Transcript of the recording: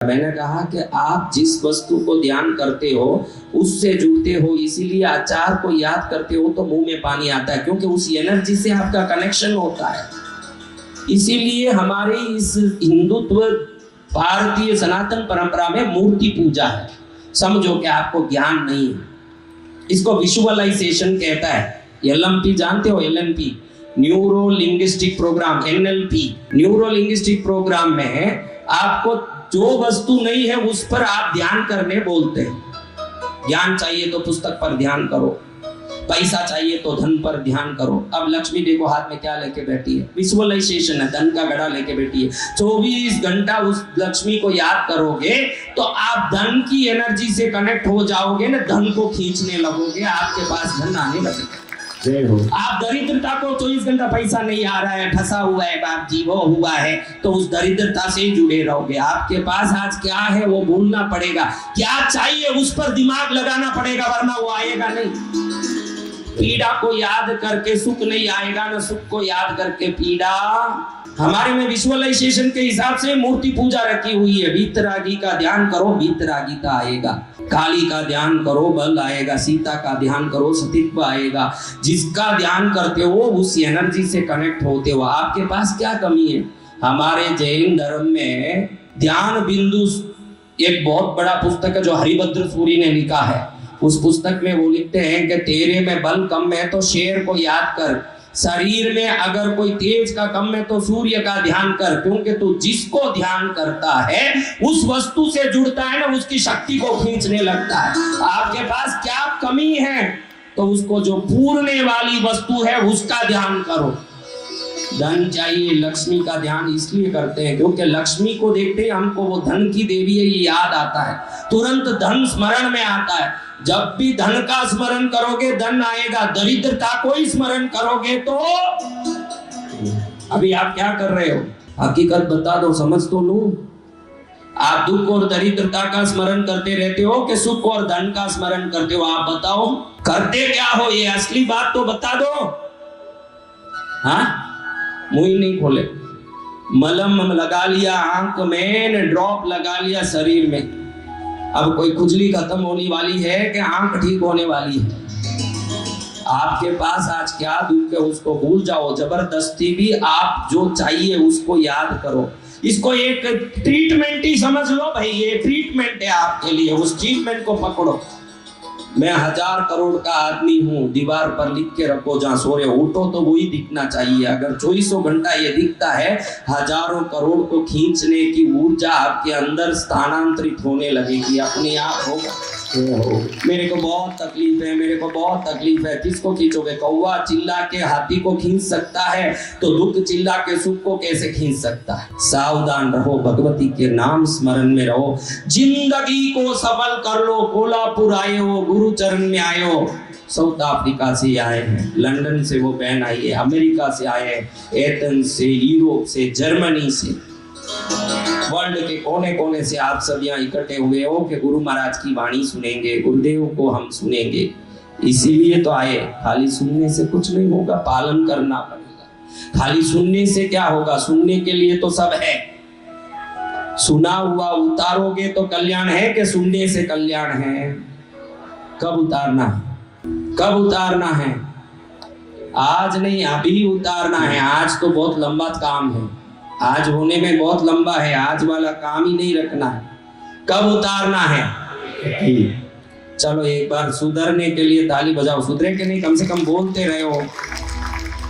मैंने कहा कि आप जिस वस्तु को ध्यान करते हो उससे जुड़ते हो, इसीलिए आचार को याद करते हो तो मुंह में पानी आता है, क्योंकि उस एनर्जी से आपका कनेक्शन होता है। इसीलिए हमारे इस हिंदुत्व भारतीय सनातन परंपरा में मूर्ति पूजा है। समझो कि आपको ज्ञान नहीं है, इसको विजुअलाइजेशन कहता है। एलएमपी जानते हो? LNP, neuro linguistic program, NLP, neuro linguistic program में आपको जो वस्तु नहीं है उस पर आप ध्यान करने बोलते हैं। ज्ञान चाहिए तो पुस्तक पर ध्यान करो, पैसा चाहिए तो धन पर ध्यान करो। अब लक्ष्मी देखो हाथ में क्या लेके बैठी है, विजुअलाइजेशन है, धन का घड़ा लेके बैठी है। 24 घंटा उस लक्ष्मी को याद करोगे तो आप धन की एनर्जी से कनेक्ट हो जाओगे ना, धन को खींचने लगोगे, आपके पास धन आने लगेगा। जय हो। आप दरिद्रता को 24 घंटा पैसा नहीं आ रहा है, ठसा हुआ है, आप जीवो हुआ है, तो उस दरिद्रता से जुड़े रहोगे। आपके पास आज क्या है वो भूलना पड़ेगा, क्या चाहिए उस पर दिमाग लगाना पड़ेगा, वरना वो आएगा नहीं। पीड़ा को याद करके सुख नहीं आएगा, ना सुख को याद करके पीड़ा। हमारे में विजुअलाइजेशन के हिसाब से मूर्ति पूजा रखी हुई है। वीतरागी का ध्यान करो, वीतरागिता आएगा। काली का ध्यान करो, बल आएगा। सीता का ध्यान करो, सतीत्व आएगा। जिसका ध्यान करते हो उस एनर्जी से कनेक्ट होते हो। आपके पास क्या कमी है? हमारे जैन धर्म में ध्यान बिंदु एक बहुत बड़ा पुस्तक है जो हरिभद्र सूरी ने लिखा है। उस पुस्तक में वो लिखते हैं कि तेरे में बल कम है तो शेर को याद कर, शरीर में अगर कोई तेज का कम है तो सूर्य का ध्यान कर, क्योंकि तू जिसको ध्यान करता है उस वस्तु से जुड़ता है ना, उसकी शक्ति को खींचने लगता है। आपके पास क्या कमी है तो उसको जो पूरने वाली वस्तु है उसका ध्यान करो। धन चाहिए, लक्ष्मी का ध्यान इसलिए करते हैं क्योंकि लक्ष्मी को देखते हैं हमको वो धन की देवी है ये याद आता है, तुरंत धन स्मरण में आता है। जब भी धन का स्मरण करोगे धन आएगा, दरिद्रता को ही स्मरण करोगे तो। अभी आप क्या कर रहे हो? हकीकत बता दो, समझ तो लो। आप दुख और दरिद्रता का स्मरण करते रहते हो कि सुख और धन का स्मरण करते हो? आप बताओ करते क्या हो, ये असली बात तो बता दो। हाँ, मुंह नहीं खोले। मलम लगा लिया आंख में, ड्रॉप लगा लिया शरीर में, अब कोई खुजली खत्म होने वाली है कि आंख ठीक होने वाली है? आपके पास आज क्या दुख है उसको भूल जाओ। जबरदस्ती भी आप जो चाहिए उसको याद करो। इसको एक ट्रीटमेंट ही समझ लो भाई, ये ट्रीटमेंट है आपके लिए, उस ट्रीटमेंट को पकड़ो। मैं 1000 करोड़ का आदमी हूँ, दीवार पर लिख के रखो, जहाँ सो रहे हो उठो तो वही दिखना चाहिए। अगर 24 घंटा ये दिखता है, हजारों करोड़ को खींचने की ऊर्जा आपके अंदर स्थानांतरित होने लगेगी, अपने आप होगा। मेरे को बहुत तकलीफ है, मेरे को बहुत तकलीफ है। किसको खींचोगे? कौवा चिल्ला के हाथी को खींच सकता है तो दुख चिल्ला के सुख को कैसे खींच सकता है? सावधान रहो, भगवती के नाम स्मरण में रहो, जिंदगी को सफल कर लो। कोल्हापुर आए हो, गुरु चरण में आए हो, साउथ अफ्रीका से आए हैं, लंदन से वो बहन आई है, अमेरिका से आए हैं, एथेंस से, यूरोप से, जर्मनी से, वर्ल्ड के कोने कोने से आप सब यहाँ इकट्ठे हुए हो कि गुरु महाराज की वाणी सुनेंगे, गुरुदेव को हम सुनेंगे। इसीलिए तो आए। खाली सुनने से कुछ नहीं होगा, पालन करना पड़ेगा। खाली सुनने से क्या होगा? सुनने के लिए तो सब है। सुना हुआ उतारोगे तो कल्याण है कि सुनने से कल्याण है? कब उतारना है? कब उतारना है? आज नहीं, अभी उतारना है। आज तो बहुत लंबा काम है, आज होने में बहुत लंबा है, आज वाला काम ही नहीं रखना है। कब उतारना है? चलो एक बार सुधरने के लिए ताली बजाओ। सुधरे के नहीं, कम से कम बोलते रहे हो।